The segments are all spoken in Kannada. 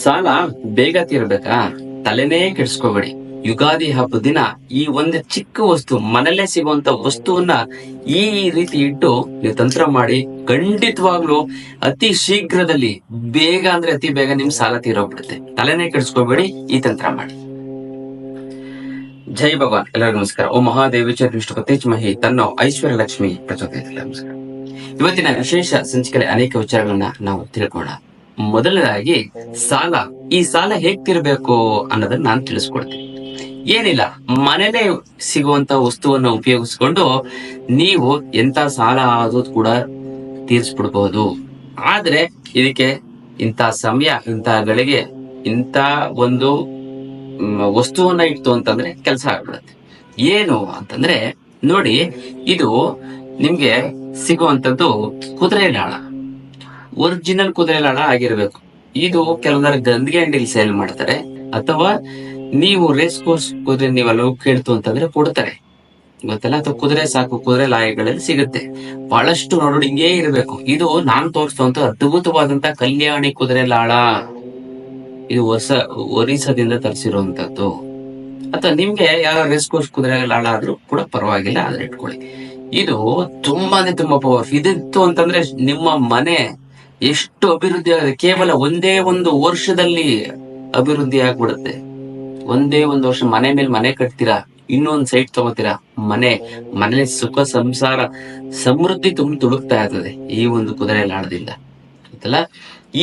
ಸಾಲ ಬೇಗ ತೀರ್ಬೇಕಾ? ತಲೆನೇ ಕೆಡ್ಸ್ಕೋಬೇಡಿ. ಯುಗಾದಿ ಹಬ್ಬದ ದಿನ ಈ ಒಂದು ಚಿಕ್ಕ ವಸ್ತು ಮನೆಯಲ್ಲೇ ಸಿಗುವಂತ ವಸ್ತುವನ್ನ ಈ ರೀತಿ ಇಟ್ಟು ನೀವು ತಂತ್ರ ಮಾಡಿ ಖಂಡಿತವಾಗ್ಲೂ ಅತಿ ಶೀಘ್ರದಲ್ಲಿ ಬೇಗ ಅಂದ್ರೆ ಅತಿ ಬೇಗ ನಿಮ್ ಸಾಲ ತೀರೋಗ್ಬಿಡುತ್ತೆ. ತಲೆನೇ ಕೆಡ್ಸ್ಕೋಬೇಡಿ, ಈ ತಂತ್ರ ಮಾಡಿ. ಜೈ ಭಗವಾನ್. ಎಲ್ಲರಿಗೂ ನಮಸ್ಕಾರ. ಓ ಮಹಾದೇವಿಚ ವಿಷ್ಣುಪತೇಜ್ ಮಹಿ ತನ್ನೋ ಐಶ್ವರ್ಯ ಲಕ್ಷ್ಮಿ ಪ್ರಚೋದಯತೆ. ನಮಸ್ಕಾರ. ಇವತ್ತಿನ ವಿಶೇಷ ಸಂಚಿಕೆಯಲ್ಲಿ ಅನೇಕ ವಿಚಾರಗಳನ್ನ ನಾವು ತಿಳ್ಕೊಳ್ಳೋಣ. ಮೊದಲನೇದಾಗಿ ಸಾಲ. ಈ ಸಾಲ ಹೇಗ್ ತೀರ್ಬೇಕು ಅನ್ನೋದನ್ನ ನಾನು ತಿಳಿಸ್ಕೊಡ್ತೀನಿ. ಏನಿಲ್ಲ, ಮನೇಲೆ ಸಿಗುವಂತ ವಸ್ತುವನ್ನ ಉಪಯೋಗಿಸ್ಕೊಂಡು ನೀವು ಎಂತ ಸಾಲ ಆದ್ರೂ ಕೂಡ ತೀರ್ಸ್ಬಿಡ್ಬಹುದು. ಆದ್ರೆ ಇದಕ್ಕೆ ಇಂಥ ಸಮಯ, ಇಂಥ ಗಳಿಗೆ, ಇಂಥ ಒಂದು ವಸ್ತುವನ್ನ ಇಟ್ಟು ಅಂತಂದ್ರೆ ಕೆಲಸ ಆಗ್ಬಿಡುತ್ತೆ. ಏನು ಅಂತಂದ್ರೆ ನೋಡಿ, ಇದು ನಿಮ್ಗೆ ಸಿಗುವಂತದ್ದು ಕುದುರೆ ಲಾಳ. ಒರಿಜಿನಲ್ ಕುದುರೆ ಲಾಳ ಆಗಿರ್ಬೇಕು. ಇದು ಕೆಲವೊಂದರ ಗಂದಿಗೆ ಅಂಗಡಿಲಿ ಸೇಲ್ ಮಾಡ್ತಾರೆ, ಅಥವಾ ನೀವು ರೇಸ್ ಕೋರ್ಸ್ ಕುದುರೆ ನೀವೆಲ್ಲ ಕೇಳ್ತು ಅಂತಂದ್ರೆ ಕೊಡ್ತಾರೆ, ಗೊತ್ತಲ್ಲ. ಅಥವಾ ಕುದುರೆ ಸಾಕು ಕುದುರೆ ಲಾಯಗಳಲ್ಲಿ ಸಿಗುತ್ತೆ. ಬಹಳಷ್ಟು ನೋಡಿ ಹಿಂಗೇ ಇರಬೇಕು. ಇದು ನಾನ್ ತೋರಿಸುವಂತ ಅದ್ಭುತವಾದಂತ ಕಲ್ಯಾಣಿ ಕುದುರೆ ಲಾಳ. ಇದು ಒರಿಸ್ಸಾದಿಂದ ತರಿಸಿರುವಂತದ್ದು. ಅಥವಾ ನಿಮ್ಗೆ ಯಾವ ರೇಸ್ ಕೋರ್ಸ್ ಕುದುರೆ ಲಾಳ ಆದ್ರೂ ಕೂಡ ಪರವಾಗಿಲ್ಲ, ಆದ್ರೆ ಇಟ್ಕೊಳ್ಳಿ. ಇದು ತುಂಬಾನೇ ತುಂಬಾ ಪವರ್. ಇದಿತ್ತು ಅಂತಂದ್ರೆ ನಿಮ್ಮ ಮನೆ ಎಷ್ಟು ಅಭಿವೃದ್ಧಿ ಆಗುತ್ತೆ. ಕೇವಲ ಒಂದೇ ಒಂದು ವರ್ಷದಲ್ಲಿ ಅಭಿವೃದ್ಧಿ ಆಗ್ಬಿಡುತ್ತೆ. ಒಂದೇ ಒಂದು ವರ್ಷ ಮನೆ ಮೇಲೆ ಮನೆ ಕಟ್ತೀರಾ, ಇನ್ನೊಂದ್ ಸೈಟ್ ತಗೋತೀರಾ, ಮನೇಲಿ ಸುಖ ಸಂಸಾರ ಸಮೃದ್ಧಿ ತುಳುಕ್ತಾ ಇರ್ತದೆ ಈ ಒಂದು ಕುದುರೆ ಲಾಳದಿಂದ, ಗೊತ್ತಲ್ಲ.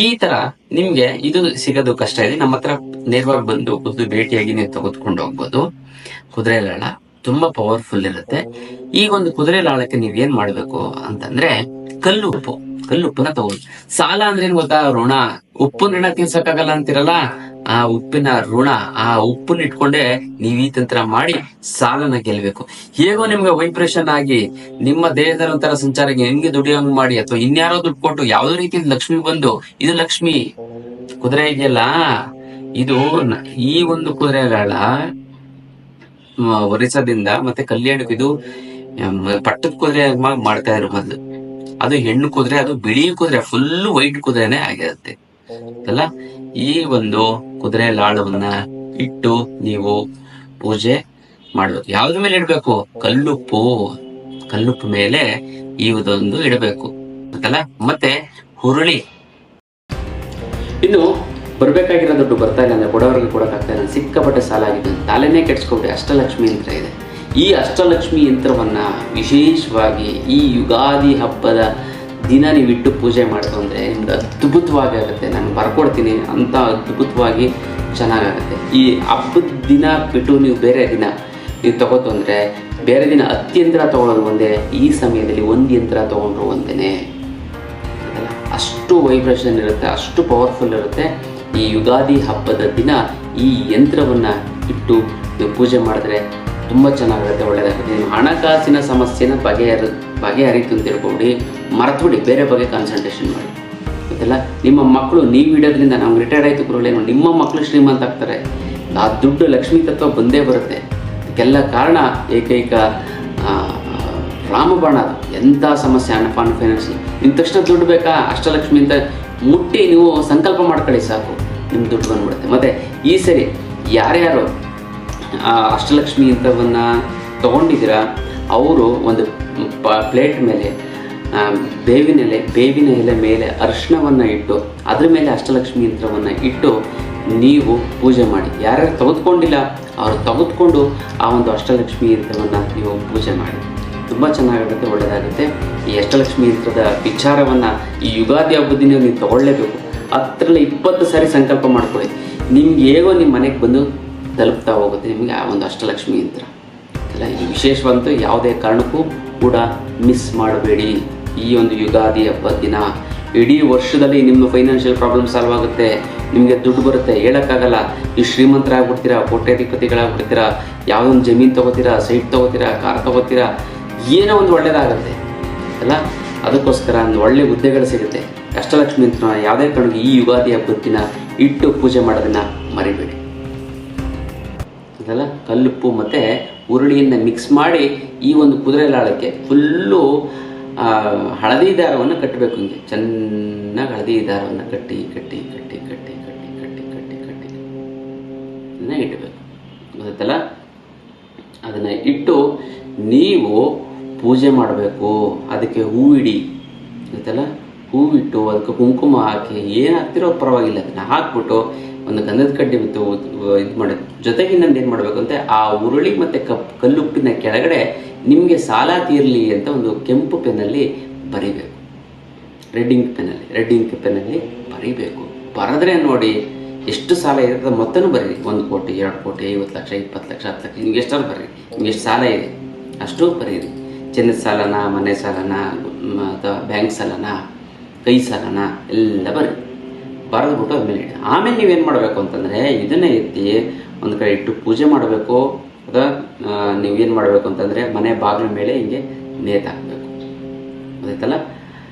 ಈ ತರ ನಿಮ್ಗೆ ಇದು ಸಿಗೋದು ಕಷ್ಟ ಇದೆ, ನಮ್ಮ ಹತ್ರ ನೇರವಾಗಿ ಬಂದು ಖುದ್ದು ಭೇಟಿಯಾಗಿ ನೀವು ತೆಗೆದುಕೊಂಡು ಹೋಗ್ಬೋದು. ಕುದುರೆ ಲಾಳ ತುಂಬಾ ಪವರ್ಫುಲ್ ಇರುತ್ತೆ. ಈಗ ಒಂದು ಕುದುರೆ ಲಾಳಕ್ಕೆ ನೀವ್ ಏನ್ ಮಾಡ್ಬೇಕು ಅಂತಂದ್ರೆ, ಕಲ್ಲುಪ್ಪನ್ನ ತಗೊಳ್ಳಿ. ಸಾಲ ಅಂದ್ರೆ ಏನ್ ಗೊತ್ತಾ? ಋಣ. ಉಪ್ಪಿನ ಋಣ ತೀರ್ಸಕ್ಕಾಗಲ್ಲ ಅಂತಿರಲ್ಲ, ಆ ಉಪ್ಪಿನ ಋಣ, ಆ ಉಪ್ಪನ್ನ ಇಟ್ಕೊಂಡೆ ನೀವ್ ಈ ತಂತ್ರ ಮಾಡಿ ಸಾಲನ ಗೆಲ್ಬೇಕು. ಹೇಗೋ ನಿಮ್ಗೆ ವೈಬ್ರೇಷನ್ ಆಗಿ ನಿಮ್ಮ ದೇಹದಲ್ಲಿ ಒಂಥರ ಸಂಚಾರಕ್ಕೆ ನಿಮ್ಗೆ ದುಡಿಯೋಂಗ್ ಮಾಡಿ, ಅಥವಾ ಇನ್ಯಾರೋ ದುಡ್ಡು ಕೊಟ್ಟು ಯಾವ್ದೋ ರೀತಿ ಲಕ್ಷ್ಮಿ ಬಂದು, ಇದು ಲಕ್ಷ್ಮಿ ಕುದುರೆ ಇದೆಯಲ್ಲ, ಇದು ಈ ಒಂದು ಕುದುರೆ ಲಾಳ ಒರಿಸ್ಸಾದಿಂದ ಮತ್ತೆ ಕಲ್ಯಾಣಕ್ಕೆ ಇದು ಪಟ್ಟದ ಕುದುರೆ ಮಾಡ್ತಾ ಇದ್ರು ಮೊದ್ಲು. ಅದು ಹೆಣ್ಣು ಕುದುರೆ, ಅದು ಬಿಳಿ ಕುದುರೆ, ಫುಲ್ ವೈಟ್ ಕುದುರೆನೆ ಆಗಿರುತ್ತೆ ಅಲ್ಲ. ಈ ಒಂದು ಕುದುರೆ ಲಾಳವನ್ನ ಇಟ್ಟು ನೀವು ಪೂಜೆ ಮಾಡ್ಬೇಕು. ಯಾವ್ದ್ರ ಮೇಲೆ ಇಡ್ಬೇಕು? ಕಲ್ಲುಪ್ಪು ಮೇಲೆ ಇದೊಂದು ಇಡಬೇಕು ಅಂತಲ್ಲ. ಮತ್ತೆ ಹುರುಳಿ. ಇನ್ನು ಬರ್ಬೇಕಾಗಿರೋ ದುಡ್ಡು ಬರ್ತಾ ಇಲ್ಲ ಅಂದ್ರೆ ಕೊಡೋರ್ಗೆ ಕೊಡಕ್ಕಾಗ್ತಾ ಇಲ್ಲ, ಸಿಕ್ಕಾಪಟ್ಟೆ ಸಾಲ ಆಗಿದೆ, ತಲೆನೇ ಕೆಡ್ಸ್ಕೊಬಿಡಿ. ಅಷ್ಟಲಕ್ಷ್ಮಿ ಯಂತ್ರ ಇದೆ. ಈ ಅಷ್ಟಲಕ್ಷ್ಮಿ ಯಂತ್ರವನ್ನ ವಿಶೇಷವಾಗಿ ಈ ಯುಗಾದಿ ಹಬ್ಬದ ದಿನ ನೀವು ಇಟ್ಟು ಪೂಜೆ ಮಾಡ್ತು ಅಂದ್ರೆ ನಿಮ್ಗೆ ಅದ್ಭುತವಾಗಿ ಆಗುತ್ತೆ. ನಾನು ಬರ್ಕೊಡ್ತೀನಿ ಅಂತ ಅದ್ಭುತವಾಗಿ ಚೆನ್ನಾಗಾಗುತ್ತೆ. ಈ ಹಬ್ಬದ ದಿನ ಬಿಟ್ಟು ನೀವು ಬೇರೆ ದಿನ ನೀವು ತಗೋತು ಅಂದ್ರೆ, ಬೇರೆ ದಿನ 10 ಯಂತ್ರ ತಗೊಳ್ಳೋದು ಒಂದೇ, ಈ ಸಮಯದಲ್ಲಿ 1 ಯಂತ್ರ ತಗೊಂಡ್ರು ಒಂದೇನೆ. ಅಷ್ಟು ವೈಬ್ರೇಷನ್ ಇರುತ್ತೆ, ಅಷ್ಟು ಪವರ್ಫುಲ್ ಇರುತ್ತೆ. ಈ ಯುಗಾದಿ ಹಬ್ಬದ ದಿನ ಈ ಯಂತ್ರವನ್ನ ಇಟ್ಟು ನೀವು ಪೂಜೆ ಮಾಡಿದ್ರೆ ತುಂಬ ಚೆನ್ನಾಗಿರುತ್ತೆ, ಒಳ್ಳೇದಾಗುತ್ತೆ. ನಿಮ್ಮ ಹಣಕಾಸಿನ ಸಮಸ್ಯೆನ ಬಗೆಹರಿತು ಅಂತ ತಿಳ್ಕೊಬಿಡಿ, ಮರೆತುಬಿಡಿ, ಬೇರೆ ಬಗ್ಗೆ ಕಾನ್ಸಂಟ್ರೇಷನ್ ಮಾಡಿ. ಗೊತ್ತಿಲ್ಲ, ನಿಮ್ಮ ಮಕ್ಕಳು ನೀವು ಇಡೋದ್ರಿಂದ, ನಮ್ಗೆ ರಿಟೈರ್ಡ್ ಆಯ್ತು ಕುರುಗಳೇನು, ನಿಮ್ಮ ಮಕ್ಕಳು ಶ್ರೀಮಂತ ಆಗ್ತಾರೆ. ಆ ದುಡ್ಡು ಲಕ್ಷ್ಮೀ ತತ್ವ ಬಂದೇ ಬರುತ್ತೆ. ಇದಕ್ಕೆಲ್ಲ ಕಾರಣ ಏಕೈಕ ರಾಮಬಾಣ. ಅದು ಎಂಥ ಸಮಸ್ಯೆ, ಫೈನಾನ್ಷಿಯಲ್ ನಿಮ್ಮ ತಕ್ಷಣ ದುಡ್ಡು ಬೇಕಾ, ಅಷ್ಟಲಕ್ಷ್ಮಿ ಅಂತ ಮುಟ್ಟಿ ನೀವು ಸಂಕಲ್ಪ ಮಾಡ್ಕೊಳ್ಳಿ, ಸಾಕು, ನಿಮ್ಮ ದುಡ್ಡು ಬಂದ್ಬಿಡುತ್ತೆ. ಮತ್ತು ಈ ಸರಿ ಯಾರ್ಯಾರು ಅಷ್ಟಲಕ್ಷ್ಮಿ ಯಂತ್ರವನ್ನು ತಗೊಂಡಿದ್ದೀರಾ, ಅವರು ಒಂದು ಪ್ಲೇಟ್ ಮೇಲೆ ಬೇವಿನ ಎಲೆ ಮೇಲೆ ಅರಿಶಿಣವನ್ನು ಇಟ್ಟು ಅದ್ರ ಮೇಲೆ ಅಷ್ಟಲಕ್ಷ್ಮಿ ಯಂತ್ರವನ್ನು ಇಟ್ಟು ನೀವು ಪೂಜೆ ಮಾಡಿ. ಯಾರ್ಯಾರು ತೆಗೆದುಕೊಂಡಿಲ್ಲ ಅವರು ತೆಗೆದುಕೊಂಡು ಆ ಒಂದು ಅಷ್ಟಲಕ್ಷ್ಮಿ ಯಂತ್ರವನ್ನು ನೀವು ಪೂಜೆ ಮಾಡಿ. ತುಂಬ ಚೆನ್ನಾಗಿರುತ್ತೆ, ಒಳ್ಳೆಯದಾಗುತ್ತೆ. ಈ ಅಷ್ಟಲಕ್ಷ್ಮಿ ಯಂತ್ರದ ವಿಚಾರವನ್ನು ಈ ಯುಗಾದಿ ಹಬ್ಬದ ದಿನ ನೀವು ತಗೊಳ್ಳೇಬೇಕು. 10-20 ಸಾರಿ ಸಂಕಲ್ಪ ಮಾಡ್ಕೊಳ್ಳಿ, ನಿಮ್ಗೆ ಹೇಗೋ ನಿಮ್ಮ ಮನೆಗೆ ಬಂದು ತಲುಪ್ತಾ ಹೋಗುತ್ತೆ ನಿಮಗೆ ಆ ಒಂದು ಅಷ್ಟಲಕ್ಷ್ಮಿ ಯಂತ್ರ ಅಲ್ಲ. ಈ ವಿಶೇಷವಂತೂ ಯಾವುದೇ ಕಾರಣಕ್ಕೂ ಕೂಡ ಮಿಸ್ ಮಾಡಬೇಡಿ. ಈ ಒಂದು ಯುಗಾದಿ ಹಬ್ಬದ ದಿನ ಇಡೀ ವರ್ಷದಲ್ಲಿ ನಿಮ್ಮ ಫೈನಾನ್ಷಿಯಲ್ ಪ್ರಾಬ್ಲಮ್ ಸಾಲ್ವ್ ಆಗುತ್ತೆ, ನಿಮಗೆ ದುಡ್ಡು ಬರುತ್ತೆ, ಹೇಳೋಕ್ಕಾಗಲ್ಲ. ನೀವು ಶ್ರೀಮಂತರಾಗ್ಬಿಡ್ತೀರಾ, ಕೋಟ್ಯಾಧಿಪತಿಗಳಾಗ್ಬಿಡ್ತೀರಾ, ಯಾವುದೊಂದು ಜಮೀನು ತೊಗೋತೀರಾ, ಸೈಟ್ ತೊಗೋತೀರಾ, ಕಾರ್ ತೊಗೋತೀರಾ, ಏನೋ ಒಂದು ಒಳ್ಳೇದಾಗುತ್ತೆ ಅಲ್ಲ. ಅದಕ್ಕೋಸ್ಕರ ಒಂದು ಒಳ್ಳೆ ಹುದ್ದೆಗಳು ಸಿಗುತ್ತೆ. ಅಷ್ಟಲಕ್ಷ್ಮಿ ಯಂತ್ರ ಯಾವುದೇ ಕಾರಣಕ್ಕೂ ಈ ಯುಗಾದಿ ಹಬ್ಬದ ದಿನ ಇಟ್ಟು ಪೂಜೆ ಮಾಡೋದನ್ನ ಮರಿಬೇಡಿ. ಅದಲ್ಲ, ಕಲ್ಲುಪ್ಪು ಮತ್ತು ಹುರುಳಿಯನ್ನು ಮಿಕ್ಸ್ ಮಾಡಿ ಈ ಒಂದು ಕುದುರೆ ಲಾಳಕ್ಕೆ ಫುಲ್ಲು ಹಳದಿ ದಾರವನ್ನು ಕಟ್ಟಬೇಕು. ಹಿಂಗೆ ಚೆನ್ನಾಗಿ ಹಳದಿ ದಾರವನ್ನು ಕಟ್ಟಿ ಗೊತ್ತಲ್ಲ. ಅದನ್ನು ಇಟ್ಟು ನೀವು ಪೂಜೆ ಮಾಡಬೇಕು. ಅದಕ್ಕೆ ಹೂವಿಡಿ ಗೊತ್ತಲ್ಲ, ಹೂವಿಟ್ಟು ಅದಕ್ಕೆ ಕುಂಕುಮ ಹಾಕಿ ಏನು ಹಾಕ್ತಿರೋ ಪರವಾಗಿಲ್ಲ, ಅದನ್ನು ಹಾಕ್ಬಿಟ್ಟು ಒಂದು ಗಂಧದ ಕಡ್ಡಿ ಮತ್ತು ಇದು ಮಾಡಿ, ಜೊತೆಗೆ ಇನ್ನೊಂದು ಏನು ಮಾಡಬೇಕು ಅಂತ ಆ ಉರುಳಿ ಮತ್ತು ಕಲ್ಲುಪ್ಪಿನ ಕೆಳಗಡೆ ನಿಮಗೆ ಸಾಲ ತೀರಲಿ ಅಂತ ಒಂದು ಕೆಂಪು ಪೆನ್ನಲ್ಲಿ ಬರಿಬೇಕು. ರೆಡ್ ಇಂಕ್ ಪೆನ್ನಲ್ಲಿ ಬರಿಬೇಕು. ಬರೆದ್ರೆ ನೋಡಿ ಎಷ್ಟು ಸಾಲ ಇರುತ್ತೆ ಮೊತ್ತನೂ ಬರೀರಿ. 1 ಕೋಟಿ 2 ಕೋಟಿ 50 ಲಕ್ಷ 20 ಲಕ್ಷ 10 ಲಕ್ಷ ನಿಮ್ಗೆ ಎಷ್ಟಾದ್ರು ಬರೀರಿ. ನಿಮ್ಗೆ ಎಷ್ಟು ಸಾಲ ಇದೆ ಅಷ್ಟು ಬರೀರಿ. ಚಿನ್ನದ ಸಾಲನ, ಮನೆ ಸಾಲನ, ಅಥವಾ ಬ್ಯಾಂಕ್ ಸಾಲನ, ಕೈ ಸಾಲನ ಎಲ್ಲ ಬರೀರಿ. ಬರೆದ್ಬಿಟ್ಟು ಆದಮೇಲೆ ಇಡಿ. ಆಮೇಲೆ ನೀವೇನು ಮಾಡಬೇಕು ಅಂತಂದರೆ ಇದನ್ನೇ ಎತ್ತಿ ಒಂದು ಕಡೆ ಇಟ್ಟು ಪೂಜೆ ಮಾಡಬೇಕು. ಅಥವಾ ನೀವೇನು ಮಾಡಬೇಕು ಅಂತಂದರೆ ಮನೆ ಬಾಗಿಲ ಮೇಲೆ ಹಿಂಗೆ ನೇತಾಕಬೇಕು, ಗೊತ್ತಾಯ್ತಲ್ಲ.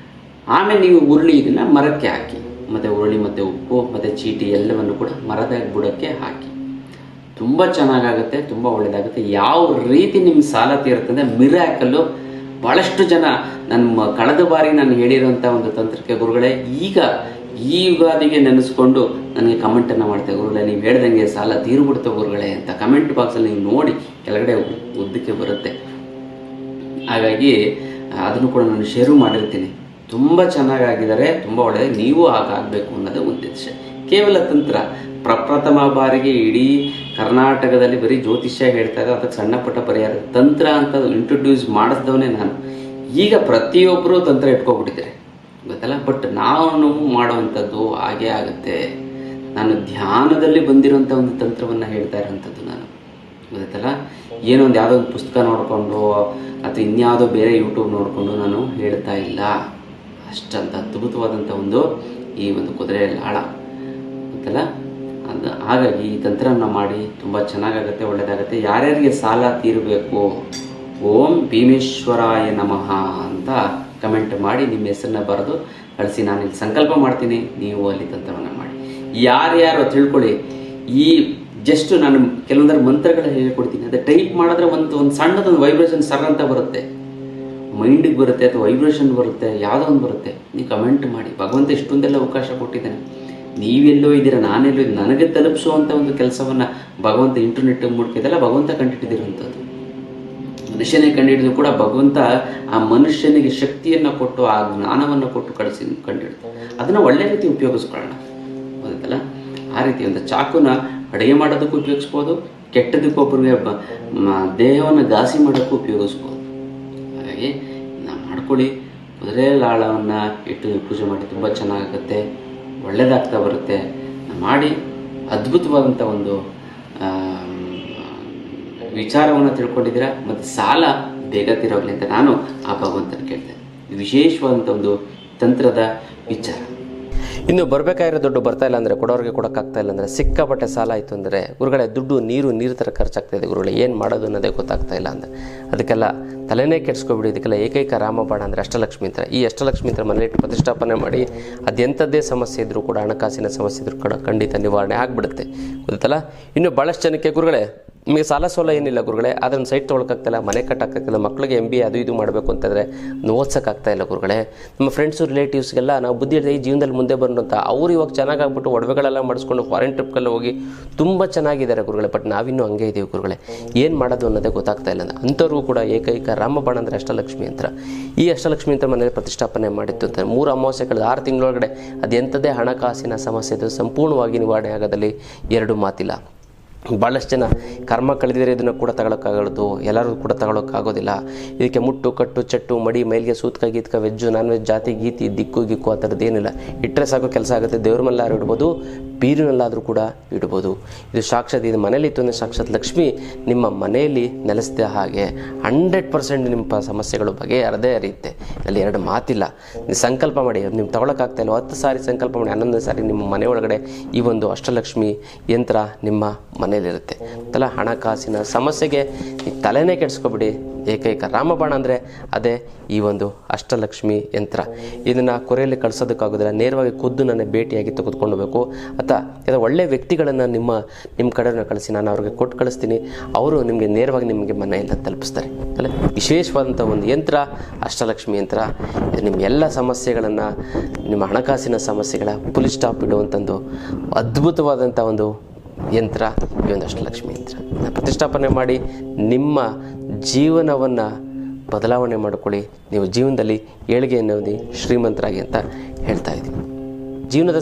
ಆಮೇಲೆ ನೀವು ಉರುಳಿ ಇದನ್ನು ಮರಕ್ಕೆ ಹಾಕಿ, ಮತ್ತು ಉರುಳಿ ಮತ್ತು ಉಪ್ಪು ಮತ್ತು ಚೀಟಿ ಎಲ್ಲವನ್ನು ಕೂಡ ಮರದ ಬುಡಕ್ಕೆ ಹಾಕಿ. ತುಂಬ ಚೆನ್ನಾಗಾಗುತ್ತೆ, ತುಂಬ ಒಳ್ಳೆಯದಾಗುತ್ತೆ. ಯಾವ ರೀತಿ ನಿಮ್ಮ ಸಾಲ ತೀರುತ್ತದೆ ಮಿರಾಕಲ್ಲು. ಭಾಳಷ್ಟು ಜನ ನನ್ನ ಕಳೆದ ಬಾರಿ ನಾನು ಹೇಳಿರೋಂಥ ಒಂದು ತಂತ್ರಕ್ಕೆ ಗುರುಗಳೇ ಈಗ ಈ ಯುಗಾದಿಗೆ ನೆನೆಸ್ಕೊಂಡು ನನಗೆ ಕಮೆಂಟನ್ನು ಮಾಡ್ತೇವೆ ಗುರುಗಳೇ, ನೀವು ಹೇಳ್ದಂಗೆ ಸಾಲ ತೀರ್ಬಿಡ್ತವೆ ಗುರುಗಳೇ ಅಂತ ಕಮೆಂಟ್ ಬಾಕ್ಸಲ್ಲಿ ನೀವು ನೋಡಿ ಕೆಳಗಡೆ ಉದ್ದಕ್ಕೆ ಬರುತ್ತೆ. ಹಾಗಾಗಿ ಅದನ್ನು ಕೂಡ ನಾನು ಶೇರು ಮಾಡಿರ್ತೀನಿ. ತುಂಬ ಚೆನ್ನಾಗಾಗಿದ್ದಾರೆ, ತುಂಬ ಒಳ್ಳೆಯದು. ನೀವು ಹಾಗಾಗಬೇಕು ಅನ್ನೋದು ಉದ್ದೇಶ. ಕೇವಲ ತಂತ್ರ ಪ್ರಪ್ರಥಮ ಬಾರಿಗೆ ಇಡೀ ಕರ್ನಾಟಕದಲ್ಲಿ ಬರೀ ಜ್ಯೋತಿಷ್ಯ ಹೇಳ್ತಾ ಇದ್ದ, ಅದಕ್ಕೆ ಸಣ್ಣ ಪುಟ್ಟ ಪರಿಹಾರ ತಂತ್ರ ಅಂತ ಇಂಟ್ರೊಡ್ಯೂಸ್ ಮಾಡಿಸಿದವನೇ ನಾನು. ಈಗ ಪ್ರತಿಯೊಬ್ಬರು ತಂತ್ರ ಇಟ್ಕೊಬಿಟ್ಟಿದ್ದಾರೆ ಗೊತ್ತಲ್ಲ. ಬಟ್ ನಾನು ಮಾಡುವಂಥದ್ದು ಹಾಗೇ ಆಗುತ್ತೆ. ನಾನು ಧ್ಯಾನದಲ್ಲಿ ಬಂದಿರೋಂಥ ಒಂದು ತಂತ್ರವನ್ನು ಹೇಳ್ತಾ ಇರೋಂಥದ್ದು ನಾನು, ಗೊತ್ತಲ್ಲ. ಏನೋ ಒಂದು ಯಾವುದೋ ಒಂದು ಪುಸ್ತಕ ನೋಡಿಕೊಂಡು ಅಥವಾ ಇನ್ಯಾವುದೋ ಬೇರೆ ಯೂಟ್ಯೂಬ್ ನೋಡಿಕೊಂಡು ನಾನು ಹೇಳ್ತಾ ಇಲ್ಲ. ಅಷ್ಟಂತ ಅದ್ಭುತವಾದಂಥ ಈ ಒಂದು ಕುದುರೆ ಲಾಳ ಗೊತ್ತಲ್ಲ. ಅದು ಹಾಗಾಗಿ ಈ ತಂತ್ರವನ್ನು ಮಾಡಿ ತುಂಬ ಚೆನ್ನಾಗಾಗುತ್ತೆ, ಒಳ್ಳೆಯದಾಗುತ್ತೆ. ಯಾರ್ಯಾರಿಗೆ ಸಾಲ ತೀರಬೇಕು ಓಂ ಭೀಮೇಶ್ವರಾಯ ನಮಃ ಅಂತ ಕಮೆಂಟ್ ಮಾಡಿ ನಿಮ್ಮ ಹೆಸರನ್ನ ಬರೆದು ಕಳಿಸಿ. ನಾನು ಇಲ್ಲಿ ಸಂಕಲ್ಪ ಮಾಡ್ತೀನಿ, ನೀವು ಅಲ್ಲಿ ತಂತ್ರವನ್ನು ಮಾಡಿ. ಯಾರ್ಯಾರು ತಿಳ್ಕೊಳ್ಳಿ, ಈ ಜಸ್ಟ್ ನಾನು ಕೆಲವೊಂದರ ಮಂತ್ರಗಳ ಹೇಳ್ಕೊಡ್ತೀನಿ. ಅದು ಟೈಪ್ ಮಾಡಿದ್ರೆ ಒಂದು ಸಣ್ಣದೊಂದು ವೈಬ್ರೇಷನ್ ಸರ್ ಅಂತ ಬರುತ್ತೆ, ಮೈಂಡಿಗೆ ಬರುತ್ತೆ ಅಥವಾ ವೈಬ್ರೇಷನ್ ಬರುತ್ತೆ, ಯಾವುದೋ ಒಂದು ಬರುತ್ತೆ. ನೀವು ಕಮೆಂಟ್ ಮಾಡಿ. ಭಗವಂತ ಇಷ್ಟೊಂದೆಲ್ಲ ಅವಕಾಶ ಕೊಟ್ಟಿದ್ದಾನೆ. ನೀವೆಲ್ಲೋ ಇದ್ದೀರಾ, ನಾನೆಲ್ಲೋ ಇದ್ದೀನಿ. ನನಗೆ ತಲುಪಿಸುವಂಥ ಒಂದು ಕೆಲಸವನ್ನು ಭಗವಂತ ಇಂಟರ್ನೆಟ್ ಮುಡ್ಕಿದೆಲ್ಲ ಭಗವಂತ ಕಂಡುಹಿಡಿದಿರುವಂಥದ್ದು. ಮನುಷ್ಯನೇ ಕಂಡುಹಿಡಿದು ಕೂಡ ಭಗವಂತ ಆ ಮನುಷ್ಯನಿಗೆ ಶಕ್ತಿಯನ್ನು ಕೊಟ್ಟು ಆ ಜ್ಞಾನವನ್ನು ಕೊಟ್ಟು ಕಂಡುಹಿಡಿದು ಅದನ್ನು ಒಳ್ಳೆ ರೀತಿ ಉಪಯೋಗಿಸ್ಕೊಳ್ಳೋಣ, ಗೊತ್ತಲ್ಲ. ಆ ರೀತಿ ಒಂದು ಚಾಕುನ ಅಡುಗೆ ಮಾಡೋದಕ್ಕೂ ಉಪಯೋಗಿಸ್ಬೋದು, ಕೆಟ್ಟದಕ್ಕೆ ಒಬ್ಬರಿಗೆ ದೇಹವನ್ನು ಘಾಸಿ ಮಾಡೋಕ್ಕೂ ಉಪಯೋಗಿಸ್ಬೋದು. ಹಾಗಾಗಿ ನಾವು ಮಾಡ್ಕೊಳ್ಳಿ. ಕುದುರೆ ಲಾಳವನ್ನು ಇಟ್ಟು ಪೂಜೆ ಮಾಡಿ ತುಂಬ ಚೆನ್ನಾಗುತ್ತೆ, ಒಳ್ಳೆಯದಾಗ್ತಾ ಬರುತ್ತೆ. ಮಾಡಿ ಅದ್ಭುತವಾದಂಥ ಒಂದು ವಿಚಾರವನ್ನು ತಿಳ್ಕೊಂಡಿದ್ದೀರಾ. ಮತ್ತು ಸಾಲ ಬೇಗ ತೀರೋಗ್ಲಿ ಅಂತ ನಾನು ಆ ಭಗವಂತನ ಕೇಳ್ತೇನೆ. ವಿಶೇಷವಾದಂಥ ಒಂದು ತಂತ್ರದ ವಿಚಾರ. ಇನ್ನು ಬರಬೇಕಾಗಿರೋ ದುಡ್ಡು ಬರ್ತಾ ಇಲ್ಲ ಅಂದರೆ ಕೊಡೋರಿಗೆ ಕೊಡೋಕ್ಕಾಗ್ತಾ ಇಲ್ಲ ಅಂದರೆ ಸಿಕ್ಕಾಪಟ್ಟೆ ಸಾಲ ಆಯಿತು ಅಂದರೆ ಗುರುಗಳೇ ದುಡ್ಡು ನೀರು ಥರ ಖರ್ಚಾಗ್ತಾ ಇದೆ ಗುರುಗಳೇ, ಏನು ಮಾಡೋದು ಅನ್ನೋದೇ ಗೊತ್ತಾಗ್ತಾ ಇಲ್ಲ ಅಂದರೆ ಅದಕ್ಕೆಲ್ಲ ತಲೆನೇ ಕೆಡಿಸ್ಕೊಬಿಡಿ. ಇದಕ್ಕೆಲ್ಲ ಏಕೈಕ ರಾಮಬಾಣ ಅಂದರೆ ಅಷ್ಟಲಕ್ಷ್ಮಿ ಯಂತ್ರ. ಈ ಅಷ್ಟಲಕ್ಷ್ಮಿ ಯಂತ್ರ ಮನೆಯಲ್ಲಿ ಪ್ರತಿಷ್ಠಾಪನೆ ಮಾಡಿ ಅದೆಂಥದ್ದೇ ಸಮಸ್ಯೆ ಇದ್ದರೂ ಕೂಡ, ಹಣಕಾಸಿನ ಸಮಸ್ಯೆ ಇದ್ರೂ ಕೂಡ ಖಂಡಿತ ನಿವಾರಣೆ ಆಗಿಬಿಡುತ್ತೆ, ಗೊತ್ತಲ್ಲ. ಇನ್ನು ಭಾಳಷ್ಟು ಜನಕ್ಕೆ ಗುರುಗಳೇ ನಿಮಗೆ ಸಾಲ ಸೋಲ ಏನಿಲ್ಲ ಗುರುಗಳೇ, ಅದನ್ನು ಸೈಟ್ ತೊಗೊಳಕ್ಕಾಗ್ತಾಯಿಲ್ಲ, ಮನೆ ಕಟ್ಟಕ್ಕಾಗ್ತಿಲ್ಲ, ಮಕ್ಕಳಿಗೆ MBA ಅದು ಇದು ಮಾಡಬೇಕು ಅಂತಂದರೆ ಓದ್ಸೋಕ್ಕಾಗ್ತಾಯಿಲ್ಲ ಗುರುಗಳೇ. ನಮ್ಮ ಫ್ರೆಂಡ್ಸು ರಿಲೇಟಿವ್ಸ್ಗೆಲ್ಲ ನಾವು ಬುದ್ಧಿ ಹೇಳಿದೆ ಈ ಜೀವನದಲ್ಲಿ ಮುಂದೆ ಬರೋಣ ಅಂತ, ಅವ್ರು ಇವಾಗ ಚೆನ್ನಾಗಾಗ್ಬಿಟ್ಟು ಒಡವೆಗಳೆಲ್ಲ ಮಾಡಿಸ್ಕೊಂಡು ಫಾರಿನ್ ಟ್ರಿಪ್ಗೆಲ್ಲ ಹೋಗಿ ತುಂಬ ಚೆನ್ನಾಗಿದ್ದಾರೆ ಗುರುಗಳೇ. ಬಟ್ ನಾವಿನ್ನೂ ಹಂಗೆ ಇದ್ದೀವಿ ಗುರುಗಳೇ, ಏನು ಮಾಡೋದು ಅನ್ನೋದೇ ಗೊತ್ತಾಗ್ತಾ ಇಲ್ಲ. ಅಂಥವ್ರಿಗೂ ಕೂಡ ಏಕೈಕ ರಾಮಬಾಣ ಅಂದರೆ ಅಷ್ಟಲಕ್ಷ್ಮಿ ಯಂತ್ರ. ಈ ಅಷ್ಟಲಕ್ಷ್ಮಿ ಯಂತ್ರ ಮನೇಲಿ ಪ್ರತಿಷ್ಠಾಪನೆ ಮಾಡಿತ್ತು ಅಂತ 3 ಅಮಾವಾಸ್ಯೆ ಕಳೆದ 6 ತಿಂಗಳೊಳಗಡೆ ಅದೆಂಥದ್ದೇ ಹಣಕಾಸಿನ ಸಮಸ್ಯೆ ಇದು ಸಂಪೂರ್ಣವಾಗಿ ನಿವಾರಣೆ ಆಗೋದಲ್ಲಿ 2 ಮಾತಿಲ್ಲ. ಭಾಳಷ್ಟು ಜನ ಕರ್ಮ ಕಳೆದಿದ್ರೆ ಇದನ್ನು ಕೂಡ ತಗೊಳಕ್ಕಾಗೋದು, ಎಲ್ಲರೂ ಕೂಡ ತಗೊಳಕ್ಕಾಗೋದಿಲ್ಲ. ಇದಕ್ಕೆ ಮುಟ್ಟು ಕಟ್ಟು ಚಟ್ಟು ಮಡಿ ಮೈಲಿಗೆ ಸೂತ್ಕ ಗೀತ್ಕ ವೆಜ್ಜು ನಾನ್ ವೆಜ್ ಜಾತಿ ಗೀತಿ ದಿಕ್ಕು ಗಿಕ್ಕು ಆ ಥರದ್ದು ಏನಿಲ್ಲ. ಇಟ್ಟರೆ ಸಾಕು ಕೆಲಸ ಆಗುತ್ತೆ. ದೇವ್ರ ಮೇಲಾದ್ರೂ ಇಡ್ಬೋದು, ಬೀರಿನಲ್ಲಾದರೂ ಕೂಡ ಇಡ್ಬೋದು. ಇದು ಸಾಕ್ಷಾತ್ ಇದು ಮನೇಲಿ ಇತ್ತು ಅಂದರೆ ಸಾಕ್ಷಾತ್ ಲಕ್ಷ್ಮಿ ನಿಮ್ಮ ಮನೆಯಲ್ಲಿ ನೆಲೆಸಿದ ಹಾಗೆ 100% ನಿಮ್ಮ ಸಮಸ್ಯೆಗಳು ಬಗೆಹರದೇ ಹರಿಯುತ್ತೆ. ಅಲ್ಲಿ 2 ಮಾತಿಲ್ಲ. ನೀವು ಸಂಕಲ್ಪ ಮಾಡಿ, ನೀವು ತಗೊಳಕ್ಕಾಗ್ತಾಯಿಲ್ಲ 10 ಸಾರಿ ಸಂಕಲ್ಪ ಮಾಡಿ 11ನೇ ಸಾರಿ ನಿಮ್ಮ ಮನೆ ಒಳಗಡೆ ಈ ಒಂದು ಅಷ್ಟಲಕ್ಷ್ಮಿ ಯಂತ್ರ ನಿಮ್ಮ ಮನೆಯಲ್ಲಿರುತ್ತೆ. ತಲ ಹಣಕಾಸಿನ ಸಮಸ್ಯೆಗೆ ತಲೆನೇ ಕೆಡಿಸ್ಕೊಬಿಡಿ. ಏಕೈಕ ರಾಮಬಾಣ ಅಂದರೆ ಅದೇ ಈ ಒಂದು ಅಷ್ಟಲಕ್ಷ್ಮಿ ಯಂತ್ರ. ಇದನ್ನು ಕೊರೆಯಲ್ಲಿ ಕಳಿಸೋದಕ್ಕಾಗೋದಿಲ್ಲ, ನೇರವಾಗಿ ಖುದ್ದು ನನ್ನ ಭೇಟಿಯಾಗಿ ತೆಗೆದುಕೊಂಡೋಗ್ಬೇಕು. ಅಥವಾ ಒಳ್ಳೆಯ ವ್ಯಕ್ತಿಗಳನ್ನು ನಿಮ್ಮ ಕಡೆಯನ್ನು ಕಳಿಸಿ ನಾನು ಅವ್ರಿಗೆ ಕೊಟ್ಟು ಕಳಿಸ್ತೀನಿ. ಅವರು ನಿಮಗೆ ನೇರವಾಗಿ ನಿಮಗೆ ಮನೆಯಿಂದ ತಲುಪಿಸ್ತಾರೆ. ಅಲ್ಲ, ವಿಶೇಷವಾದಂಥ ಒಂದು ಯಂತ್ರ ಅಷ್ಟಲಕ್ಷ್ಮಿ ಯಂತ್ರ. ಇದು ನಿಮ್ಮ ಎಲ್ಲ ಸಮಸ್ಯೆಗಳನ್ನು, ನಿಮ್ಮ ಹಣಕಾಸಿನ ಸಮಸ್ಯೆಗಳ ಫುಲ್ ಸ್ಟಾಪ್ ಇಡುವಂಥದ್ದು ಅದ್ಭುತವಾದಂಥ ಒಂದು ಯಂತ್ರ ಈ ಒಂದು ಅಷ್ಟಲಕ್ಷ್ಮಿ ಯಂತ್ರ ಪ್ರತಿಷ್ಠಾಪನೆ ಮಾಡಿ ನಿಮ್ಮ ಜೀವನವನ್ನು ಬದಲಾವಣೆ ಮಾಡಿಕೊಳ್ಳಿ. ನೀವು ಜೀವನದಲ್ಲಿ ಏಳಿಗೆಯನ್ನು ಹೊಂದಿ ಶ್ರೀಮಂತರಾಗಿ ಅಂತ ಹೇಳ್ತಾ ಇದ್ದೀನಿ. ಜೀವನದ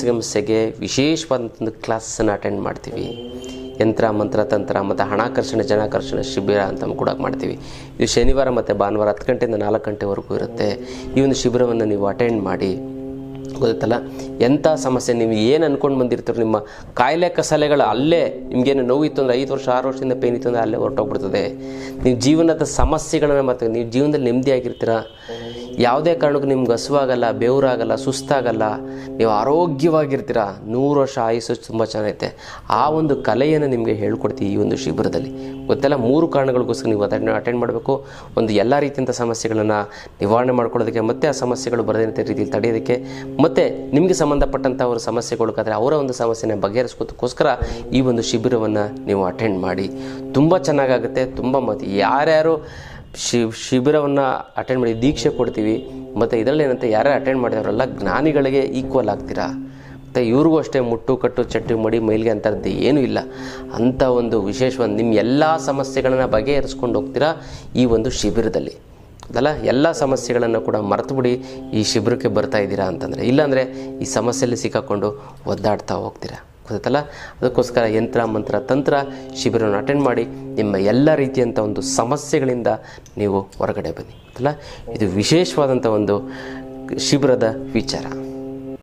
ಸಮಸ್ಯೆಗೆ ವಿಶೇಷವಾದಂಥ ಕ್ಲಾಸನ್ನು ಅಟೆಂಡ್ ಮಾಡ್ತೀವಿ. ಯಂತ್ರ, ಮಂತ್ರ, ತಂತ್ರ ಮತ್ತು ಹಣಾಕರ್ಷಣೆ, ಜನಾಕರ್ಷಣೆ ಶಿಬಿರ ಅಂತ ಕೂಡ ಮಾಡ್ತೀವಿ. ಇದು ಶನಿವಾರ ಮತ್ತು ಭಾನುವಾರ 10 ಗಂಟೆಯಿಂದ 4 ಗಂಟೆವರೆಗೂ ಇರುತ್ತೆ. ಈ ಒಂದು ಶಿಬಿರವನ್ನು ನೀವು ಅಟೆಂಡ್ ಮಾಡಿ. ಗೊತ್ತಲ್ಲ, ಎಂಥ ಸಮಸ್ಯೆ ನೀವು ಏನು ಅಂದ್ಕೊಂಡು ಬಂದಿರ್ತೀರೋ, ನಿಮ್ಮ ಕಾಯಿಲೆ ಕಸಲೆಗಳು ಅಲ್ಲೇ ನಿಮಗೇನು ನೋವಿತ್ತು ಅಂದರೆ 5 ವರ್ಷ 6 ವರ್ಷದಿಂದ ಪೇನ್ ಇತ್ತು ಅಂದರೆ ಅಲ್ಲೇ ಹೊರಟೋಗ್ಬಿಡ್ತದೆ. ನೀವು ಜೀವನದ ಸಮಸ್ಯೆಗಳನ್ನು ಮತ್ತು ನೀವು ಜೀವನದಲ್ಲಿ ನೆಮ್ಮದಿಯಾಗಿರ್ತೀರ. ಯಾವುದೇ ಕಾರಣಕ್ಕೂ ನಿಮ್ಗೆ ಹಸುವಾಗಲ್ಲ, ಬೆವರಾಗಲ್ಲ, ಸುಸ್ತಾಗಲ್ಲ, ನೀವು ಆರೋಗ್ಯವಾಗಿರ್ತೀರ. 100 ವರ್ಷ ಆಯುಸ್ಸು ತುಂಬ ಚೆನ್ನಾಗೈತೆ. ಆ ಒಂದು ಕಲೆಯನ್ನು ನಿಮಗೆ ಹೇಳ್ಕೊಡ್ತೀವಿ ಈ ಒಂದು ಶಿಬಿರದಲ್ಲಿ. ಗೊತ್ತಲ್ಲ, 3 ಕಾರಣಗಳಿಗೋಸ್ಕರ ನೀವು ಅಟೆಂಡ್ ಮಾಡಬೇಕು. ಒಂದು ಎಲ್ಲ ರೀತಿಯಂಥ ಸಮಸ್ಯೆಗಳನ್ನು ನಿವಾರಣೆ ಮಾಡ್ಕೊಳ್ಳೋದಕ್ಕೆ, ಮತ್ತು ಆ ಸಮಸ್ಯೆಗಳು ಬರದಂಥ ರೀತಿಯಲ್ಲಿ ತಡೆಯೋದಕ್ಕೆ, ಮತ್ತು ನಿಮಗೆ ಸಂಬಂಧಪಟ್ಟಂಥ ಅವರ ಸಮಸ್ಯೆಗಳಿಗಾದರೆ ಅವರ ಒಂದು ಸಮಸ್ಯೆನ ಬಗೆಹರಿಸ್ಕೋದಕ್ಕೋಸ್ಕರ ಈ ಒಂದು ಶಿಬಿರವನ್ನು ನೀವು ಅಟೆಂಡ್ ಮಾಡಿ. ತುಂಬ ಚೆನ್ನಾಗಾಗುತ್ತೆ. ತುಂಬ ಮತ್ತು ಯಾರ್ಯಾರು ಶಿಬಿರವನ್ನು ಅಟೆಂಡ್ ಮಾಡಿ ದೀಕ್ಷೆ ಕೊಡ್ತೀವಿ. ಮತ್ತು ಇದರಲ್ಲಿ ಏನಂತೆ, ಯಾರ್ಯಾರು ಅಟೆಂಡ್ ಮಾಡಿದವರೆಲ್ಲ ಜ್ಞಾನಿಗಳಿಗೆ ಈಕ್ವಲ್ ಆಗ್ತೀರಾ. ಮತ್ತು ಇವ್ರಿಗೂ ಅಷ್ಟೇ ಮುಟ್ಟು ಕಟ್ಟು ಚಟ್ಟಿ ಮಡಿ ಮೈಲಿಗೆ ಅಂಥದ್ದು ಏನೂ ಇಲ್ಲ. ಅಂಥ ಒಂದು ವಿಶೇಷವಾದ ನಿಮ್ಮ ಎಲ್ಲ ಸಮಸ್ಯೆಗಳನ್ನು ಬಗೆಹರಿಸ್ಕೊಂಡು ಹೋಗ್ತೀರಾ ಈ ಒಂದು ಶಿಬಿರದಲ್ಲಿ. ಅದಲ್ಲ, ಎಲ್ಲ ಸಮಸ್ಯೆಗಳನ್ನು ಕೂಡ ಮರೆತುಬಿಡಿ ಈ ಶಿಬಿರಕ್ಕೆ ಬರ್ತಾ ಇದ್ದೀರಾ ಅಂತಂದರೆ. ಇಲ್ಲಾಂದರೆ ಈ ಸಮಸ್ಯೆಯಲ್ಲಿ ಸಿಕ್ಕಾಕೊಂಡು ಒದ್ದಾಡ್ತಾ ಹೋಗ್ತೀರಾ. ಗೊತ್ತಲ್ಲ, ಅದಕ್ಕೋಸ್ಕರ ಯಂತ್ರ, ಮಂತ್ರ, ತಂತ್ರ ಶಿಬಿರವನ್ನು ಅಟೆಂಡ್ ಮಾಡಿ ನಿಮ್ಮ ಎಲ್ಲ ರೀತಿಯಂಥ ಒಂದು ಸಮಸ್ಯೆಗಳಿಂದ ನೀವು ಹೊರಗಡೆ ಬನ್ನಿ. ಗೊತ್ತಲ್ಲ, ಇದು ವಿಶೇಷವಾದಂಥ ಒಂದು ಶಿಬಿರದ ವಿಚಾರ.